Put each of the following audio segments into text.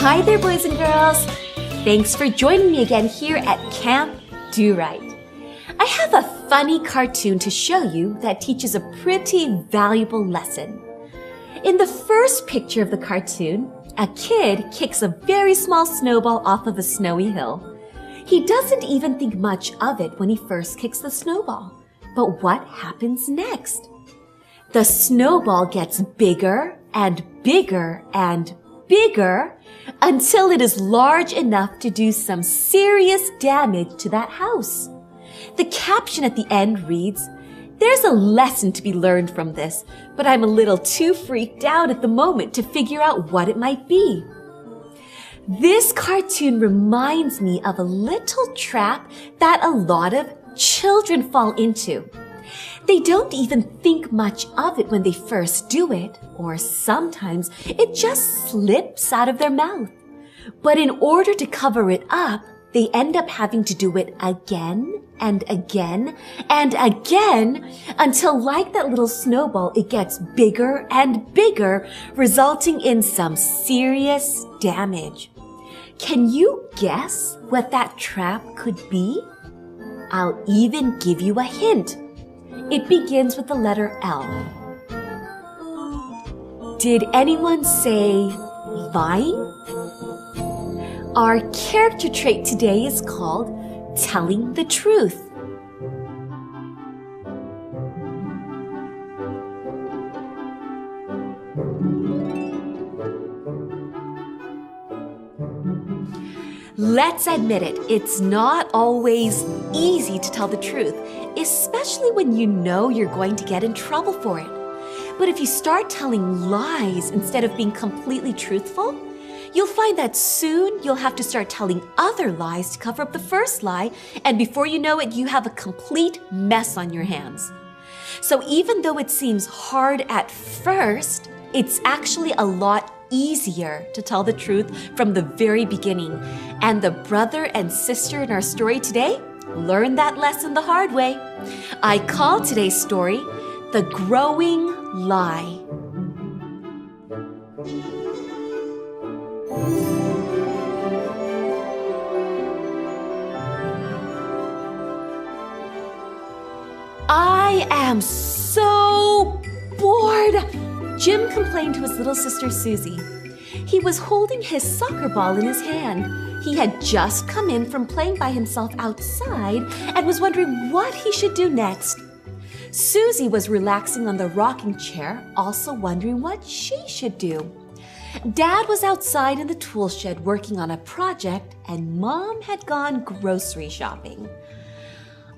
Hi there, boys and girls. Thanks for joining me again here at Camp Do Right. I have a funny cartoon to show you that teaches a pretty valuable lesson. In the first picture of the cartoon, a kid kicks a very small snowball off of a snowy hill. He doesn't even think much of it when he first kicks the snowball. But what happens next? The snowball gets bigger and bigger and bigger until it is large enough to do some serious damage to that house. The caption at the end reads, "There's a lesson to be learned from this, but I'm a little too freaked out at the moment to figure out what it might be." This cartoon reminds me of a little trap that a lot of children fall into. They don't even think much of it when they first do it, or sometimes it just slips out of their mouth. But in order to cover it up, they end up having to do it again and again and again until, like that little snowball, it gets bigger and bigger, resulting in some serious damage. Can you guess what that trap could be? I'll even give you a hint. It begins with the letter L. Did anyone say lying? Our character trait today is called telling the truth. Let's admit it, it's not always easy to tell the truth, especially when you know you're going to get in trouble for it. But if you start telling lies instead of being completely truthful, you'll find that soon you'll have to start telling other lies to cover up the first lie, and before you know it, you have a complete mess on your hands. So even though it seems hard at first, it's actually a lot easier to tell the truth from the very beginning. And the brother and sister in our story today learned that lesson the hard way. I call today's story The Growing Lie. I am so bored, Jim complained to his little sister Susie. He was holding his soccer ball in his hand. He had just come in from playing by himself outside and was wondering what he should do next. Susie was relaxing on the rocking chair, also wondering what she should do. Dad was outside in the tool shed working on a project, and Mom had gone grocery shopping.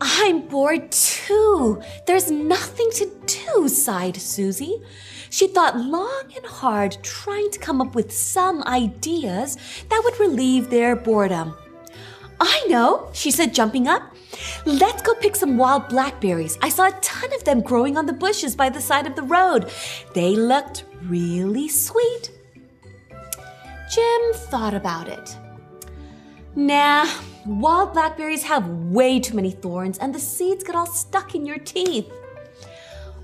I'm bored too. There's nothing to do, sighed Susie. She thought long and hard, trying to come up with some ideas that would relieve their boredom. I know, she said, jumping up. Let's go pick some wild blackberries. I saw a ton of them growing on the bushes by the side of the road. They looked really sweet. Jim thought about it. Nah, wild blackberries have way too many thorns and the seeds get all stuck in your teeth.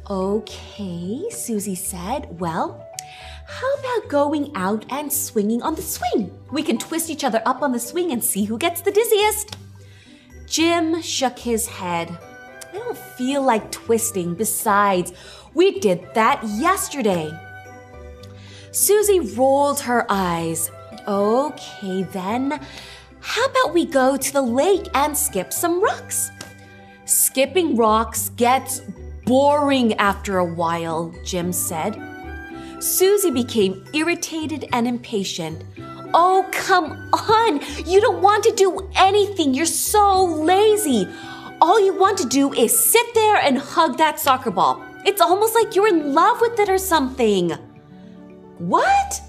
Okay, Susie said. Well, how about going out and swinging on the swing? We can twist each other up on the swing and see who gets the dizziest. Jim shook his head. I don't feel like twisting. Besides, we did that yesterday. Susie rolled her eyes. Okay, then. How about we go to the lake and skip some rocks? Skipping rocks gets boring after a while, Jim said. Susie became irritated and impatient. Oh, come on! You don't want to do anything. You're so lazy. All you want to do is sit there and hug that soccer ball. It's almost like you're in love with it or something. What?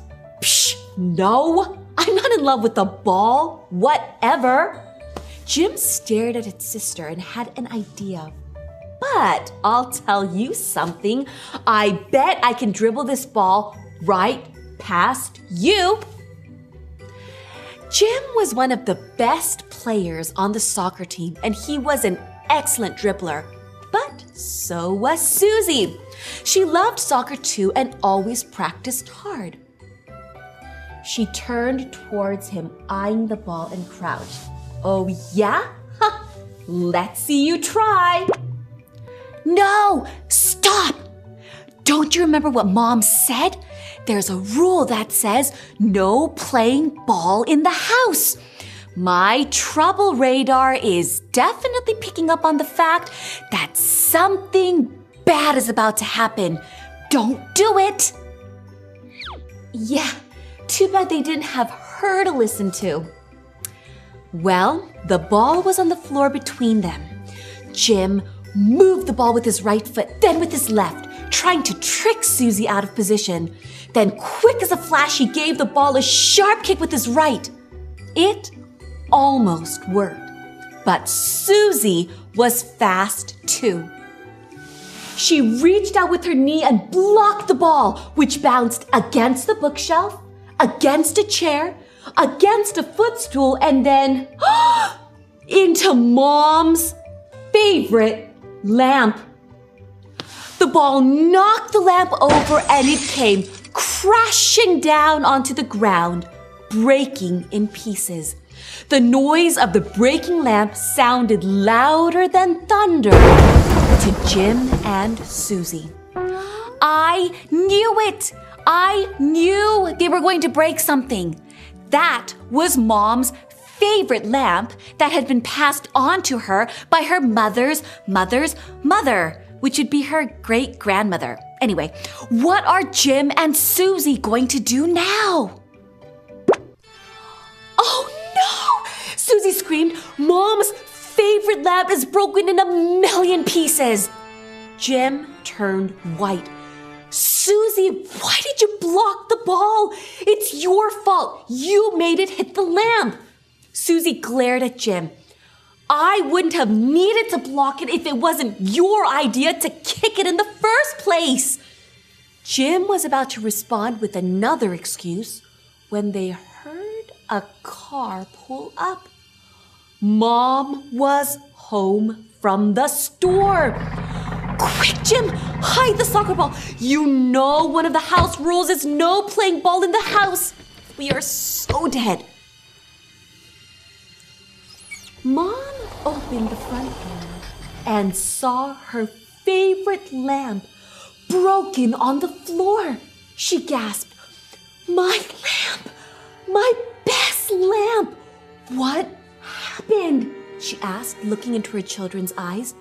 Psh, no. I'm not in love with the ball. Whatever. Jim stared at his sister and had an idea. But I'll tell you something. I bet I can dribble this ball right past you. Jim was one of the best players on the soccer team, and he was an excellent dribbler. But so was Susie. She loved soccer too and always practiced hard. She turned towards him, eyeing the ball and crouched. Oh, yeah? Huh. Let's see you try. No, stop. Don't you remember what Mom said? There's a rule that says no playing ball in the house. My trouble radar is definitely picking up on the fact that something bad is about to happen. Don't do it. Yeah, too bad they didn't have her to listen to. Well, the ball was on the floor between them. Jim moved the ball with his right foot, then with his left, trying to trick Susie out of position. Then, quick as a flash, he gave the ball a sharp kick with his right. It almost worked, but Susie was fast too. She reached out with her knee and blocked the ball, which bounced against the bookshelf, against a chair, against a footstool, and then into Mom's favorite lamp. The ball knocked the lamp over and it came crashing down onto the ground, breaking in pieces. The noise of the breaking lamp sounded louder than thunder to Jim and Susie. I knew it! I knew they were going to break something. That was Mom's favorite lamp that had been passed on to her by her mother's mother, which would be her great-grandmother. Anyway, what are Jim and Susie going to do now? Oh no! Susie screamed, Mom's favorite lamp is broken in a million pieces. Jim turned white. Susie, why did you block the ball? It's your fault. You made it hit the lamp. Susie glared at Jim. I wouldn't have needed to block it if it wasn't your idea to kick it in the first place. Jim was about to respond with another excuse when they heard a car pull up. Mom was home from the store. Quick, Jim, hide the soccer ball. You know one of the house rules is no playing ball in the house. We are so dead. Mom opened the front door and saw her favorite lamp broken on the floor. She gasped, My lamp! My best lamp! What happened? She asked, looking into her children's eyes.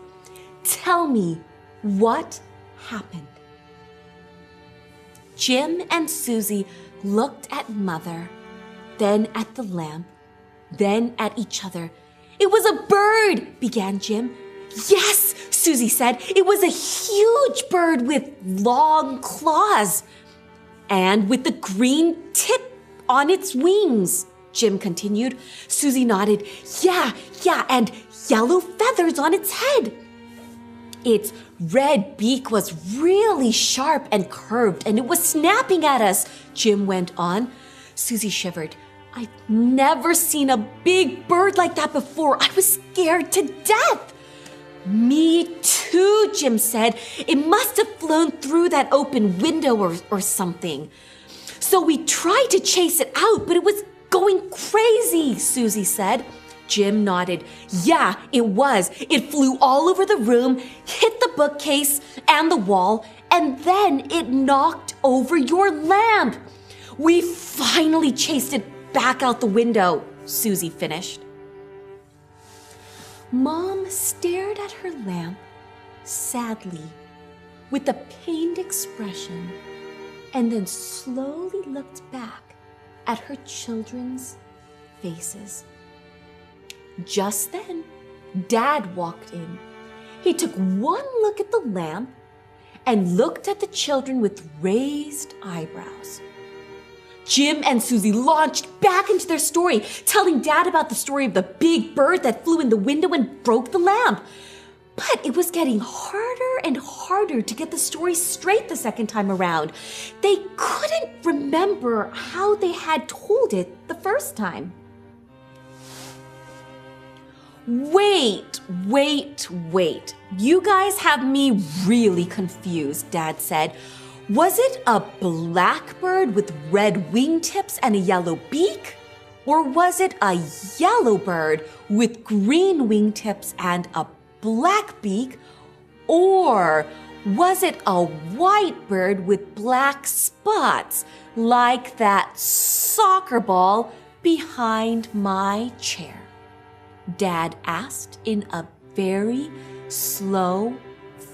Tell me, what happened? Jim and Susie looked at Mother, then at the lamp, then at each other. It was a bird, began Jim. Yes, Susie said. It was a huge bird with long claws and with the green tip on its wings, Jim continued. Susie nodded. Yeah, and yellow feathers on its head. Its red beak was really sharp and curved, and it was snapping at us, Jim went on. Susie shivered. I've never seen a big bird like that before. I was scared to death. Me too, Jim said. It must have flown through that open window or something. So we tried to chase it out, but it was going crazy, Susie said. Jim nodded. Yeah, it was. It flew all over the room, hit the bookcase and the wall, and then it knocked over your lamp. We finally chased it back out the window, Susie finished. Mom stared at her lamp sadly with a pained expression and then slowly looked back at her children's faces. Just then, Dad walked in. He took one look at the lamp and looked at the children with raised eyebrows. Jim and Susie launched back into their story, telling Dad about the story of the big bird that flew in the window and broke the lamp. But it was getting harder and harder to get the story straight the second time around. They couldn't remember how they had told it the first time. Wait. You guys have me really confused, Dad said. Was it a blackbird with red wingtips and a yellow beak? Or was it a yellow bird with green wingtips and a black beak? Or was it a white bird with black spots like that soccer ball behind my chair? Dad asked in a very slow,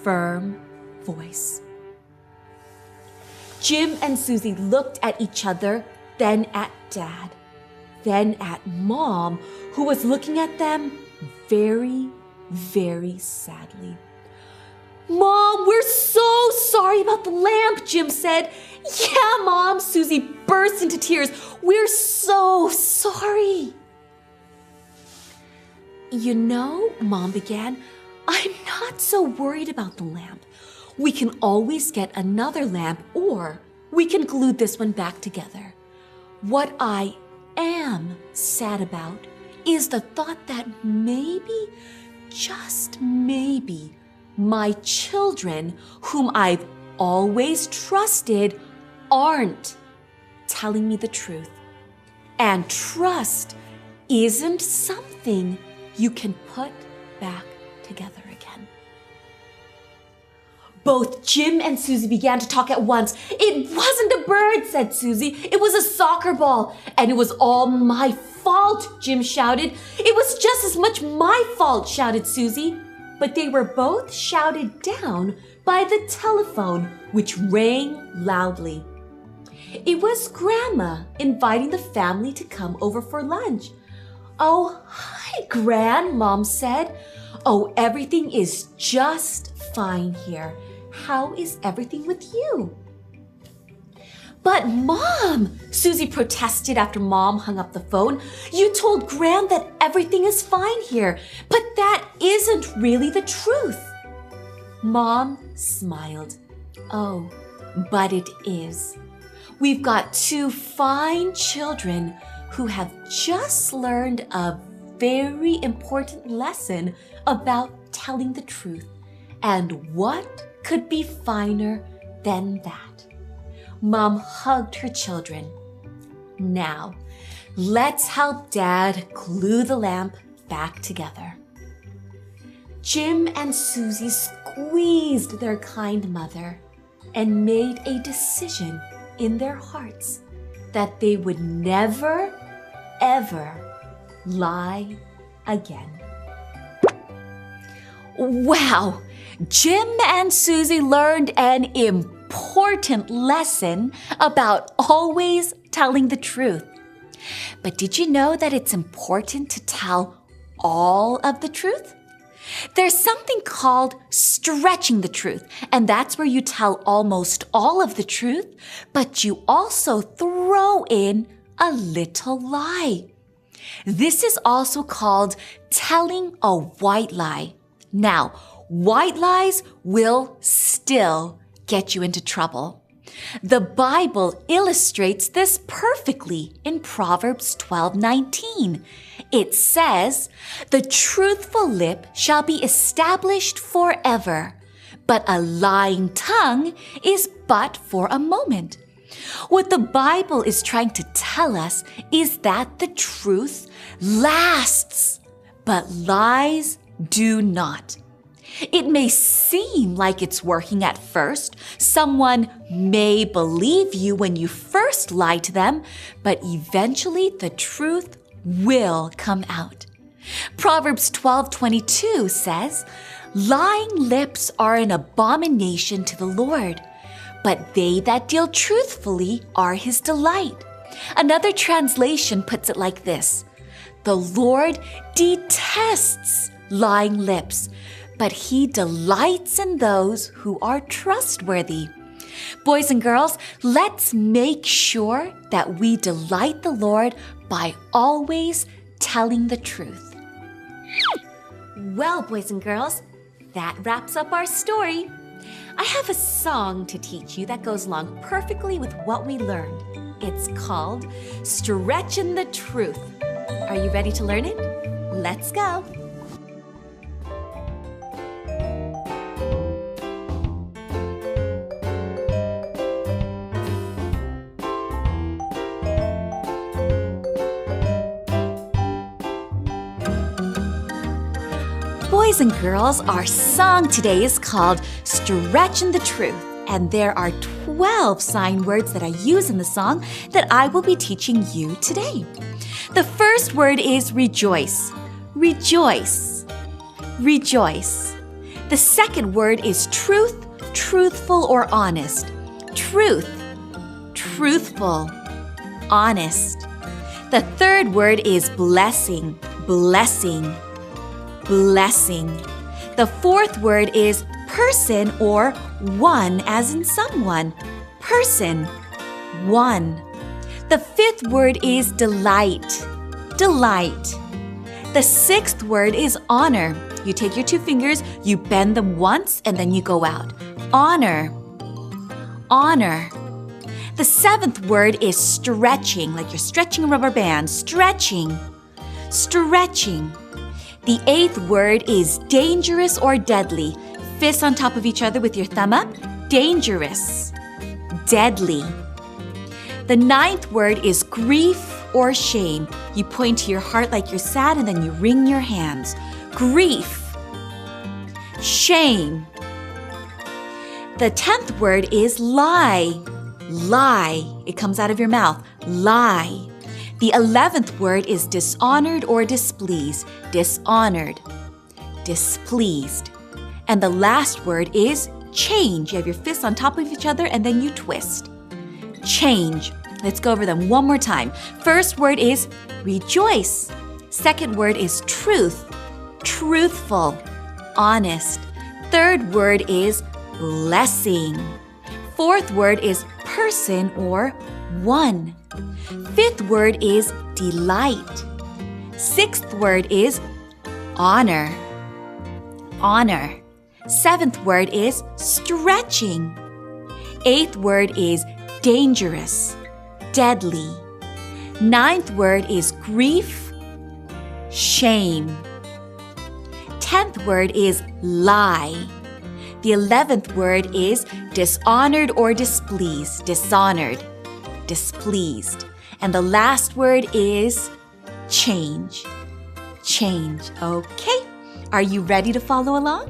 firm voice. Jim and Susie looked at each other, then at Dad, then at Mom, who was looking at them very, very sadly. Mom, we're so sorry about the lamp, Jim said. Yeah, Mom, Susie burst into tears. We're so sorry. You know, Mom began, I'm not so worried about the lamp. We can always get another lamp, or we can glue this one back together. What I am sad about is the thought that maybe, just maybe, my children, whom I've always trusted, aren't telling me the truth. And trust isn't something you can put back together again. Both Jim and Susie began to talk at once. It wasn't a bird, said Susie. It was a soccer ball. And it was all my fault, Jim shouted. It was just as much my fault, shouted Susie. But they were both shouted down by the telephone, which rang loudly. It was Grandma inviting the family to come over for lunch. Oh, hi, Gran, Mom said. Oh, everything is just fine here. How is everything with you? But Mom, Susie protested after Mom hung up the phone. You told Gran that everything is fine here, but that isn't really the truth. Mom smiled. Oh, but it is. We've got two fine children who have just learned a very important lesson about telling the truth. And what could be finer than that? Mom hugged her children. Now, let's help Dad glue the lamp back together. Jim and Susie squeezed their kind mother and made a decision in their hearts that they would never, ever lie again. Wow! Jim and Susie learned an important lesson about always telling the truth. But did you know that it's important to tell all of the truth? There's something called stretching the truth, and that's where you tell almost all of the truth, but you also throw in a little lie. This is also called telling a white lie. Now, white lies will still get you into trouble. The Bible illustrates this perfectly in Proverbs 12:19. It says, "The truthful lip shall be established forever, but a lying tongue is but for a moment." What the Bible is trying to tell us is that the truth lasts, but lies do not. It may seem like it's working at first. Someone may believe you when you first lie to them, but eventually the truth will come out. Proverbs 12:22 says, "Lying lips are an abomination to the Lord, but they that deal truthfully are his delight." Another translation puts it like this: "The Lord detests lying lips, but he delights in those who are trustworthy." Boys and girls, let's make sure that we delight the Lord by always telling the truth. Well, boys and girls, that wraps up our story. I have a song to teach you that goes along perfectly with what we learned. It's called "Stretchin' the Truth." Are you ready to learn it? Let's go. Boys and girls, our song today is called Stretchin' the Truth, and there are 12 sign words that I use in the song that I will be teaching you today. The first word is rejoice. Rejoice. Rejoice. The second word is truth, truthful or honest. Truth. Truthful. Honest. The third word is blessing. Blessing. Blessing. The fourth word is person or one as in someone. Person. One. The fifth word is delight. Delight. The sixth word is honor. You take your two fingers, you bend them once, and then you go out. Honor. Honor. The seventh word is stretching, like you're stretching a rubber band. Stretching. Stretching. The eighth word is dangerous or deadly. Fists on top of each other with your thumb up. Dangerous. Deadly. The ninth word is grief or shame. You point to your heart like you're sad and then you wring your hands. Grief. Shame. The 10th word is lie. Lie. It comes out of your mouth. Lie. The 11th word is dishonored or displeased. Dishonored. Displeased. And the last word is change. You have your fists on top of each other and then you twist. Change. Let's go over them one more time. First word is rejoice. Second word is truth. Truthful. Honest. Third word is blessing. Fourth word is person or one. Fifth word is delight. Sixth word is honor. Honor. Seventh word is stretching. Eighth word is dangerous. Deadly. Ninth word is grief. Shame. 10th word is lie. The 11th word is dishonored or displeased. Dishonored. Displeased. And the last word is change. Change. Okay. Are you ready to follow along?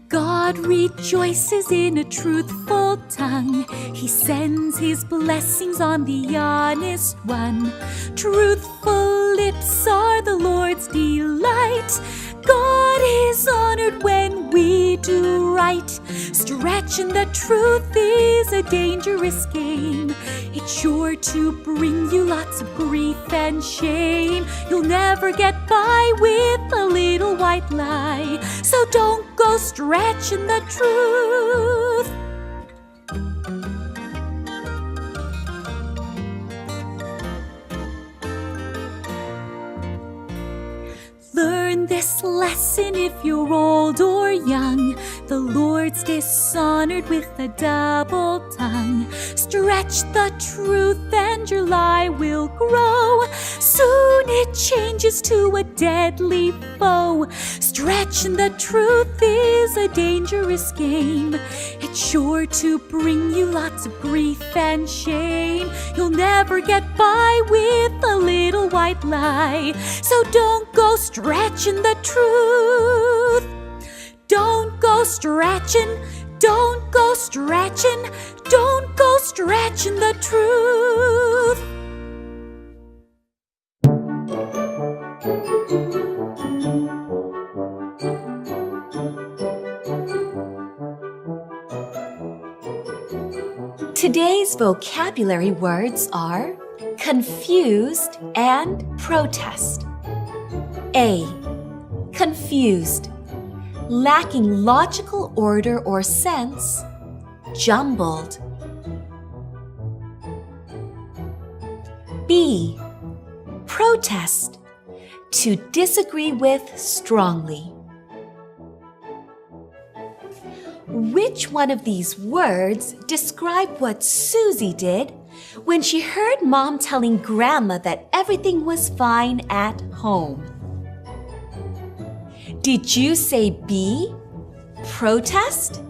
God rejoices in a truthful tongue. He sends his blessings on the honest one. Truthful lips are the Lord's delight. God is honored when we do right. Stretching the truth is a dangerous game. It's sure to bring you lots of grief and shame. You'll never get by with a little white lie. So don't go stretching the truth. Learn this lesson if you're old or young. The Lord's dishonored with a double tongue. Stretch the truth and your lie will grow. Soon it changes to a deadly foe. Stretching the truth is a dangerous game. It's sure to bring you lots of grief and shame. You'll never get by with a little white lie. So don't go stretching the truth. Don't go stretching, don't go stretching, don't go stretching the truth. Today's vocabulary words are confused and protest. A. Confused. Lacking logical order or sense, jumbled. B. Protest. To disagree with strongly. Which one of these words describe what Susie did when she heard Mom telling Grandma that everything was fine at home. Did you say B? Protest?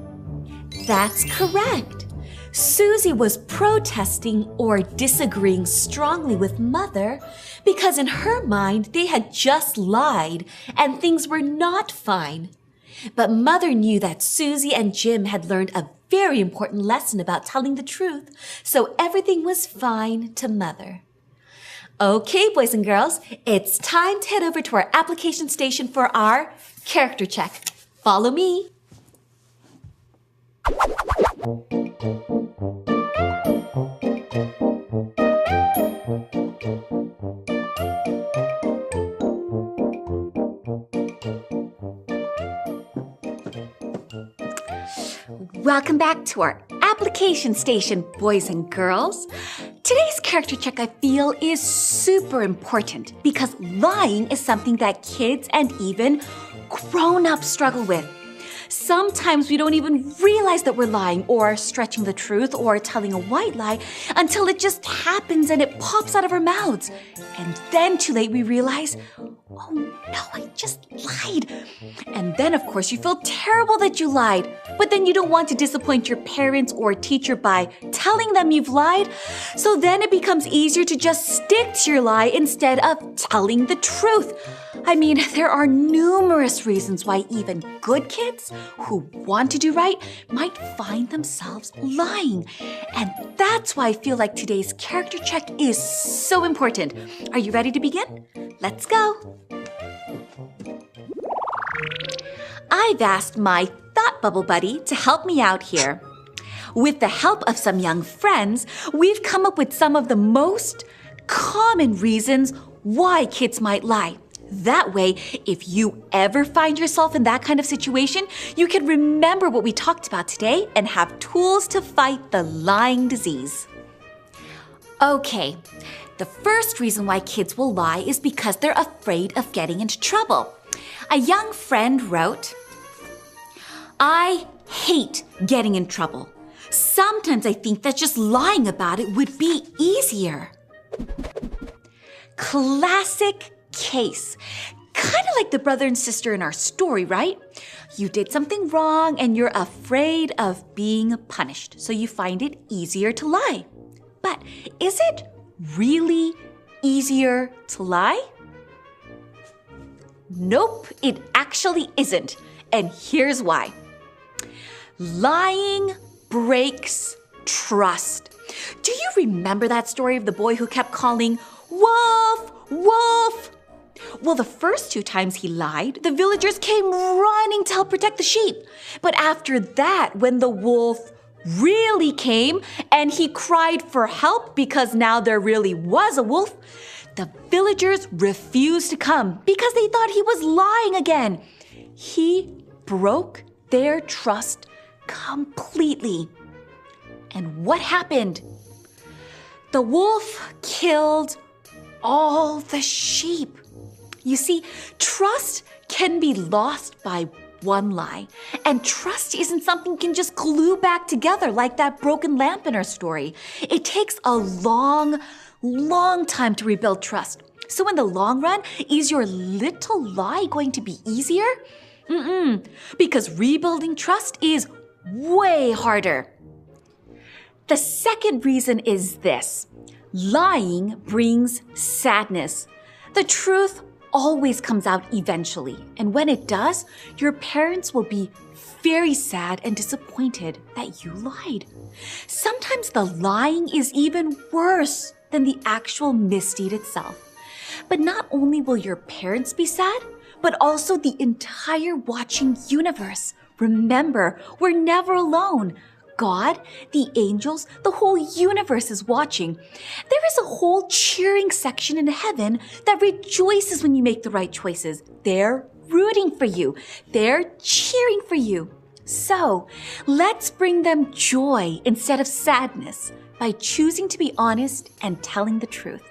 That's correct. Susie was protesting or disagreeing strongly with Mother because in her mind they had just lied and things were not fine. But Mother knew that Susie and Jim had learned a very important lesson about telling the truth, so everything was fine to Mother. Okay, boys and girls, it's time to head over to our application station for our character check. Follow me. Welcome back to our application station, boys and girls. Today's character check, I feel, is super important because lying is something that kids and even grown-ups struggle with. Sometimes we don't even realize that we're lying or stretching the truth or telling a white lie until it just happens and it pops out of our mouths. And then too late we realize, oh no, I just lied. And then of course you feel terrible that you lied, but then you don't want to disappoint your parents or teacher by telling them you've lied. So then it becomes easier to just stick to your lie instead of telling the truth. I mean, there are numerous reasons why even good kids who want to do right might find themselves lying. And that's why I feel like today's character check is so important. Are you ready to begin? Let's go. I've asked my thought bubble buddy to help me out here. With the help of some young friends, we've come up with some of the most common reasons why kids might lie. That way, if you ever find yourself in that kind of situation, you can remember what we talked about today and have tools to fight the lying disease. Okay, the first reason why kids will lie is because they're afraid of getting into trouble. A young friend wrote, "I hate getting in trouble. Sometimes I think that just lying about it would be easier." Classic case. Kind of like the brother and sister in our story, right? You did something wrong and you're afraid of being punished, so you find it easier to lie. But is it really easier to lie? Nope, it actually isn't. And here's why. Lying breaks trust. Do you remember that story of the boy who kept calling, "Wolf, wolf"? Well, the first 2 times he lied, the villagers came running to help protect the sheep. But after that, when the wolf really came and he cried for help because now there really was a wolf, the villagers refused to come because they thought he was lying again. He broke their trust completely. And what happened? The wolf killed all the sheep. You see, trust can be lost by one lie. And trust isn't something you can just glue back together like that broken lamp in our story. It takes a long time to rebuild trust. So in the long run, is your little lie going to be easier? Because rebuilding trust is way harder. The second reason is this. Lying brings sadness. The truth always comes out eventually. And when it does, your parents will be very sad and disappointed that you lied. Sometimes the lying is even worse than the actual misdeed itself. But not only will your parents be sad, but also the entire watching universe. Remember, we're never alone. God, the angels, the whole universe is watching. There is a whole cheering section in heaven that rejoices when you make the right choices. They're rooting for you. They're cheering for you. So, let's bring them joy instead of sadness by choosing to be honest and telling the truth.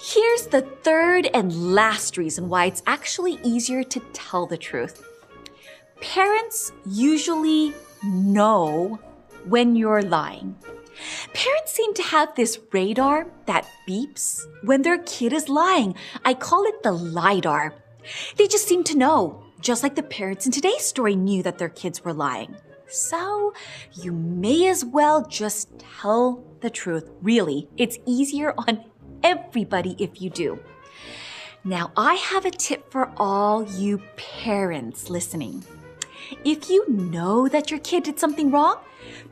Here's the third and last reason why it's actually easier to tell the truth. Parents usually know when you're lying. Parents seem to have this radar that beeps when their kid is lying. I call it the LiDAR. They just seem to know, just like the parents in today's story knew that their kids were lying. So you may as well just tell the truth. Really, it's easier on everybody if you do. Now, I have a tip for all you parents listening. If you know that your kid did something wrong,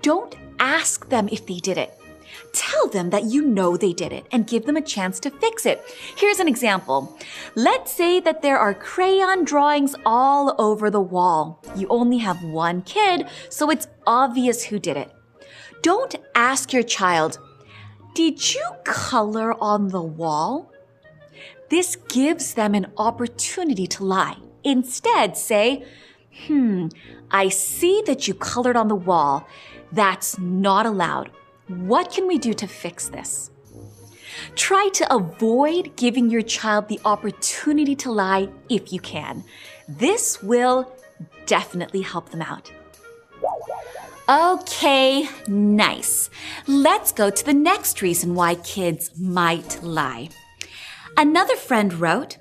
don't ask them if they did it. Tell them that you know they did it and give them a chance to fix it. Here's an example. Let's say that there are crayon drawings all over the wall. You only have one kid, so it's obvious who did it. Don't ask your child, "Did you color on the wall?" This gives them an opportunity to lie. Instead, say, "I see that you colored on the wall. That's not allowed. What can we do to fix this?" Try to avoid giving your child the opportunity to lie if you can. This will definitely help them out. Okay, nice. Let's go to the next reason why kids might lie. Another friend wrote,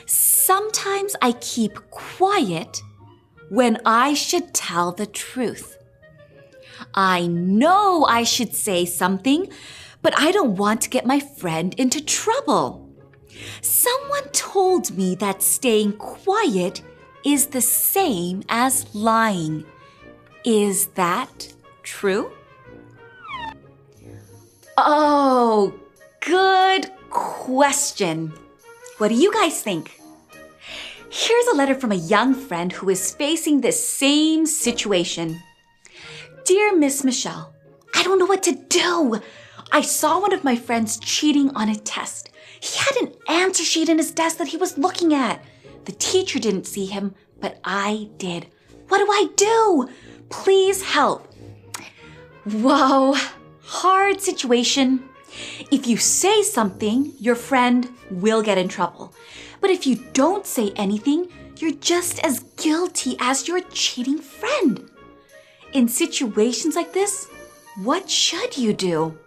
"Sometimes I keep quiet when I should tell the truth. I know I should say something, but I don't want to get my friend into trouble. Someone told me that staying quiet is the same as lying. Is that true?" Oh, good question. What do you guys think? Here's a letter from a young friend who is facing the same situation. "Dear Miss Michelle, I don't know what to do. I saw one of my friends cheating on a test. He had an answer sheet in his desk that he was looking at. The teacher didn't see him, but I did. What do I do? Please help." Whoa, hard situation. If you say something, your friend will get in trouble. But if you don't say anything, you're just as guilty as your cheating friend. In situations like this, what should you do?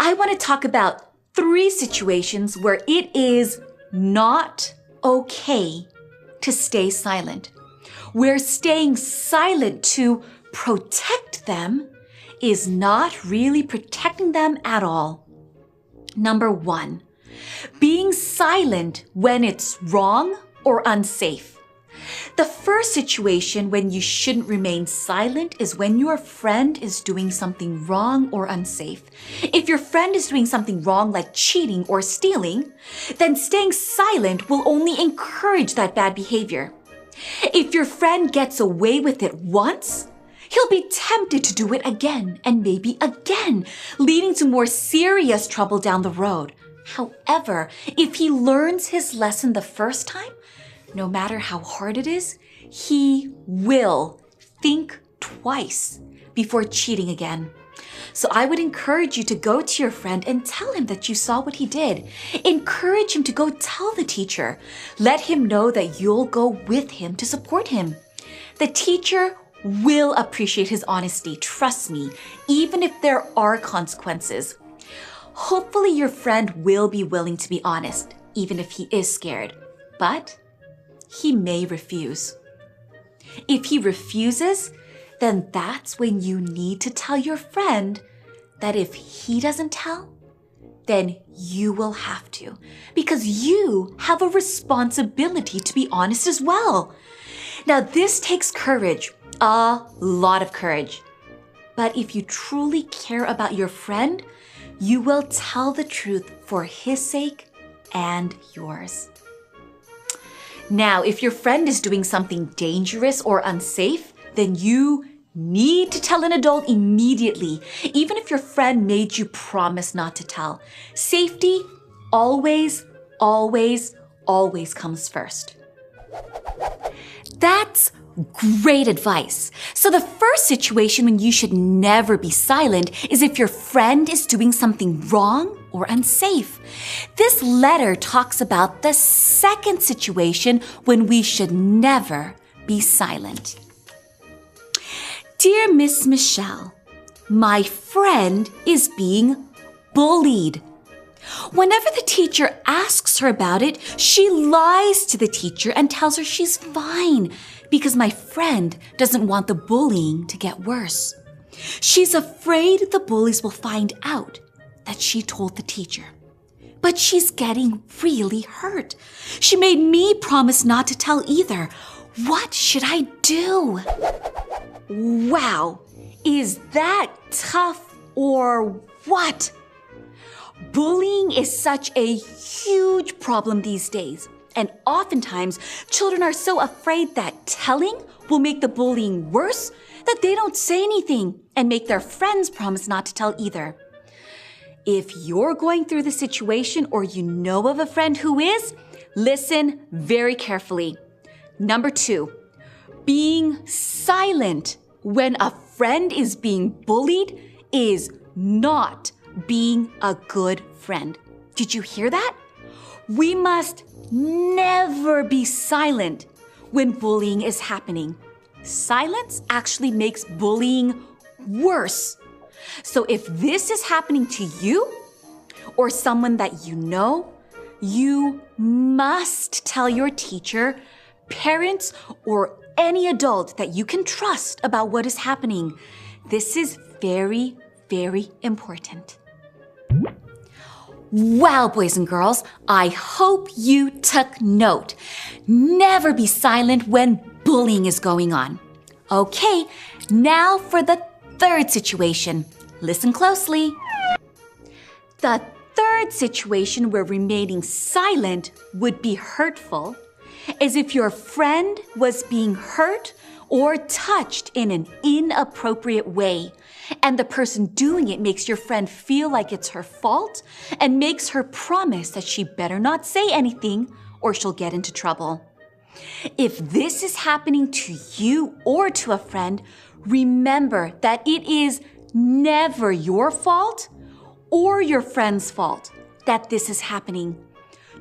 I want to talk about 3 situations where it is not okay to stay silent, where staying silent to protect them is not really protecting them at all. Number 1, being silent when it's wrong or unsafe. The first situation when you shouldn't remain silent is when your friend is doing something wrong or unsafe. If your friend is doing something wrong like cheating or stealing, then staying silent will only encourage that bad behavior. If your friend gets away with it once, he'll be tempted to do it again and maybe again, leading to more serious trouble down the road. However, if he learns his lesson the first time, no matter how hard it is, he will think twice before cheating again. So I would encourage you to go to your friend and tell him that you saw what he did. Encourage him to go tell the teacher. Let him know that you'll go with him to support him. The teacher will appreciate his honesty, trust me, even if there are consequences. Hopefully your friend will be willing to be honest, even if he is scared. But he may refuse. If he refuses, then that's when you need to tell your friend that if he doesn't tell, then you will have to, because you have a responsibility to be honest as well. Now, this takes courage, a lot of courage. But if you truly care about your friend, you will tell the truth for his sake and yours. Now, if your friend is doing something dangerous or unsafe, then you need to tell an adult immediately, even if your friend made you promise not to tell. Safety always, always, always comes first. That's great advice. So the first situation when you should never be silent is if your friend is doing something wrong or unsafe. This letter talks about the second situation when we should never be silent. Dear Miss Michelle, My friend is being bullied. Whenever the teacher asks her about it, she lies to the teacher and tells her she's fine because my friend doesn't want the bullying to get worse. She's afraid the bullies will find out that she told the teacher. But she's getting really hurt. She made me promise not to tell either. What should I do? Wow, is that tough or what? Bullying is such a huge problem these days. And oftentimes, children are so afraid that telling will make the bullying worse that they don't say anything and make their friends promise not to tell either. If you're going through the situation or you know of a friend who is, listen very carefully. Number 2, being silent when a friend is being bullied is not being a good friend. Did you hear that? We must never be silent when bullying is happening. Silence actually makes bullying worse. So if this is happening to you or someone that you know, you must tell your teacher, parents, or any adult that you can trust about what is happening. This is very, very important. Wow, boys and girls, I hope you took note. Never be silent when bullying is going on. Okay, now for the third situation. Listen closely. The third situation where remaining silent would be hurtful is if your friend was being hurt or touched in an inappropriate way, and the person doing it makes your friend feel like it's her fault and makes her promise that she better not say anything or she'll get into trouble. If this is happening to you or to a friend, remember that it is never your fault or your friend's fault that this is happening.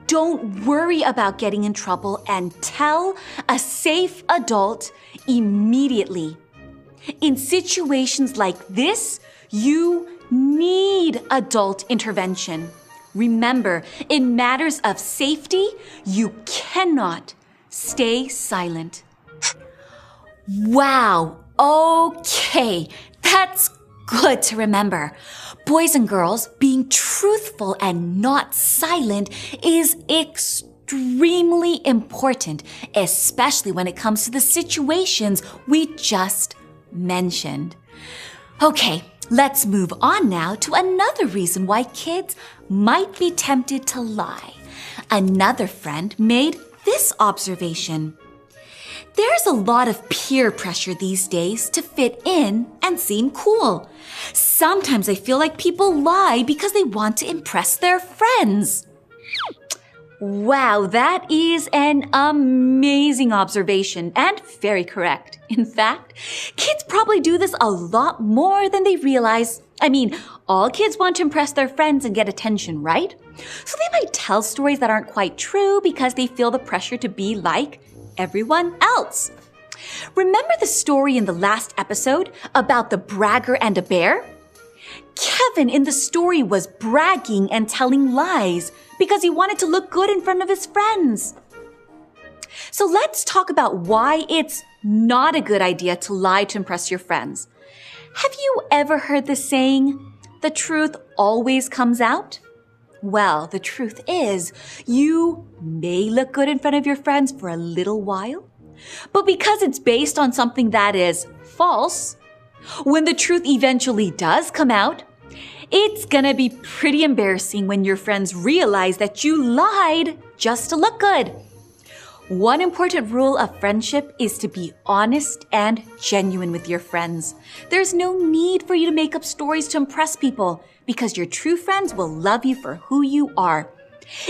Don't worry about getting in trouble and tell a safe adult immediately. In situations like this, you need adult intervention. Remember, in matters of safety, you cannot stay silent. Wow, okay, that's good to remember. Boys and girls, being truthful and not silent is extremely important, especially when it comes to the situations we just mentioned. Okay, let's move on now to another reason why kids might be tempted to lie. Another friend made this observation. There's a lot of peer pressure these days to fit in and seem cool. Sometimes I feel like people lie because they want to impress their friends. Wow, that is an amazing observation and very correct. In fact, kids probably do this a lot more than they realize. I mean, all kids want to impress their friends and get attention, right? So they might tell stories that aren't quite true because they feel the pressure to be like everyone else. Remember the story in the last episode about the bragger and a bear? Kevin in the story was bragging and telling lies because he wanted to look good in front of his friends. So let's talk about why it's not a good idea to lie to impress your friends. Have you ever heard the saying, the truth always comes out? Well, the truth is, you may look good in front of your friends for a little while, but because it's based on something that is false, when the truth eventually does come out, it's gonna be pretty embarrassing when your friends realize that you lied just to look good. One important rule of friendship is to be honest and genuine with your friends. There's no need for you to make up stories to impress people because your true friends will love you for who you are.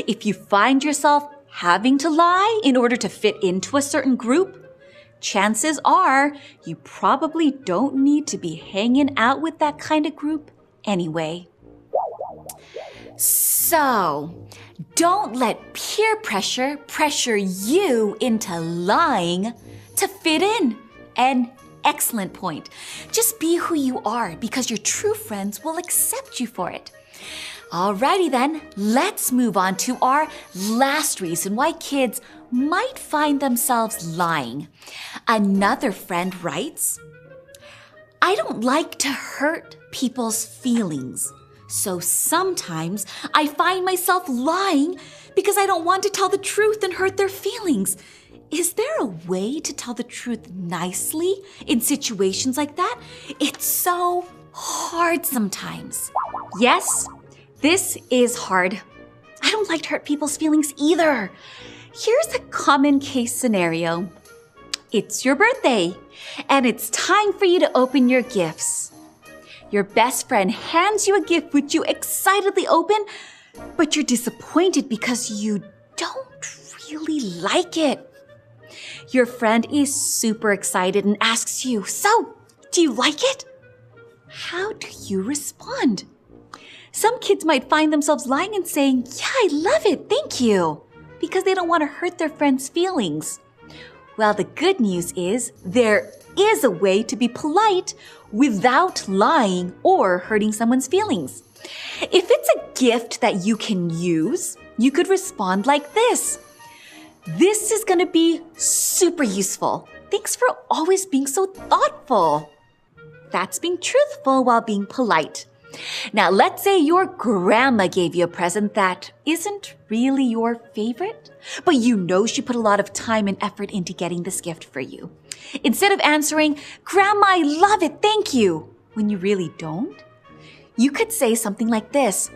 If you find yourself having to lie in order to fit into a certain group, chances are you probably don't need to be hanging out with that kind of group anyway. So, don't let peer pressure you into lying to fit in and excellent point. Just be who you are because your true friends will accept you for it. Alrighty then, let's move on to our last reason why kids might find themselves lying. Another friend writes, I don't like to hurt people's feelings. So sometimes I find myself lying because I don't want to tell the truth and hurt their feelings. Is there a way to tell the truth nicely in situations like that? It's so hard sometimes. Yes, this is hard. I don't like to hurt people's feelings either. Here's a common case scenario. It's your birthday, and it's time for you to open your gifts. Your best friend hands you a gift which you excitedly open, but you're disappointed because you don't really like it. Your friend is super excited and asks you, so, do you like it? How do you respond? Some kids might find themselves lying and saying, yeah, I love it, thank you, because they don't want to hurt their friend's feelings. Well, the good news is there is a way to be polite without lying or hurting someone's feelings. If it's a gift that you can use, you could respond like this. This is going to be super useful. Thanks for always being so thoughtful. That's being truthful while being polite. Now, let's say your grandma gave you a present that isn't really your favorite, but you know she put a lot of time and effort into getting this gift for you. Instead of answering, Grandma, I love it, thank you, when you really don't, you could say something like this.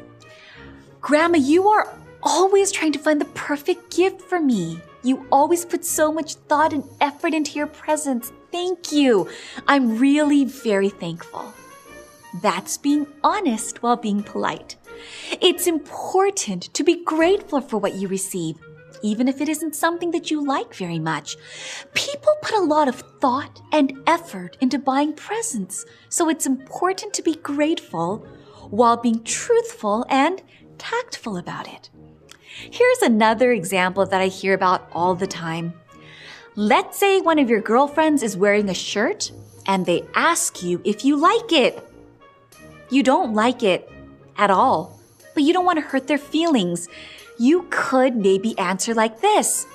Grandma, you are always trying to find the perfect gift for me. You always put so much thought and effort into your presents. Thank you. I'm really very thankful. That's being honest while being polite. It's important to be grateful for what you receive, even if it isn't something that you like very much. People put a lot of thought and effort into buying presents, so it's important to be grateful while being truthful and tactful about it. Here's another example that I hear about all the time. Let's say one of your girlfriends is wearing a shirt and they ask you if you like it. You don't like it at all, but you don't want to hurt their feelings. You could maybe answer like this.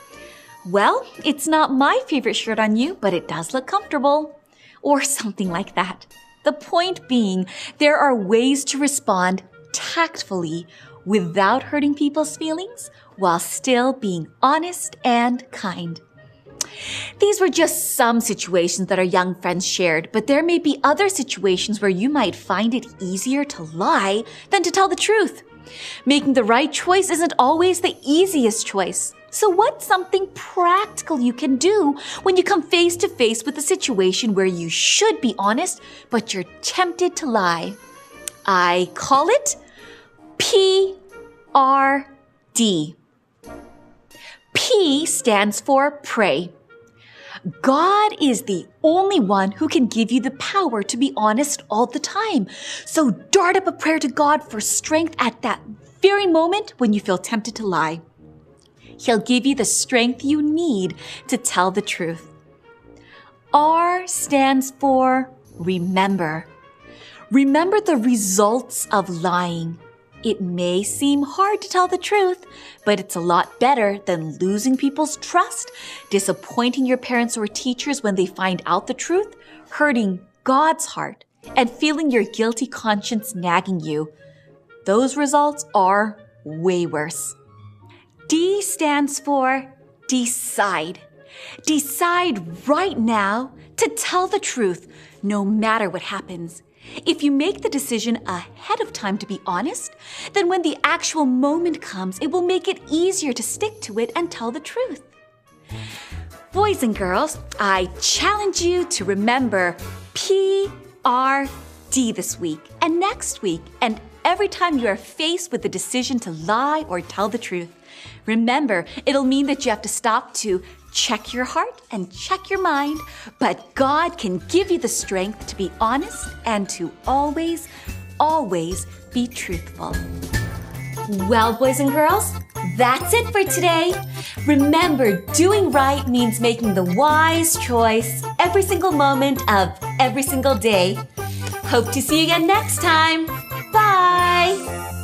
Well, it's not my favorite shirt on you, but it does look comfortable. Or something like that. The point being, there are ways to respond tactfully without hurting people's feelings while still being honest and kind. These were just some situations that our young friends shared, but there may be other situations where you might find it easier to lie than to tell the truth. Making the right choice isn't always the easiest choice. So what's something practical you can do when you come face to face with a situation where you should be honest, but you're tempted to lie? I call it PRD. P stands for pray. God is the only one who can give you the power to be honest all the time. So dart up a prayer to God for strength at that very moment when you feel tempted to lie. He'll give you the strength you need to tell the truth. R stands for remember. Remember the results of lying. It may seem hard to tell the truth, but it's a lot better than losing people's trust, disappointing your parents or teachers when they find out the truth, hurting God's heart, and feeling your guilty conscience nagging you. Those results are way worse. D stands for decide. Decide right now to tell the truth, no matter what happens. If you make the decision ahead of time to be honest, then when the actual moment comes, it will make it easier to stick to it and tell the truth. Boys and girls, I challenge you to remember PRD this week and next week and every time you are faced with the decision to lie or tell the truth. Remember, it'll mean that you have to stop to check your heart and check your mind, but God can give you the strength to be honest and to always, always be truthful. Well, boys and girls, that's it for today. Remember, doing right means making the wise choice every single moment of every single day. Hope to see you again next time. Bye!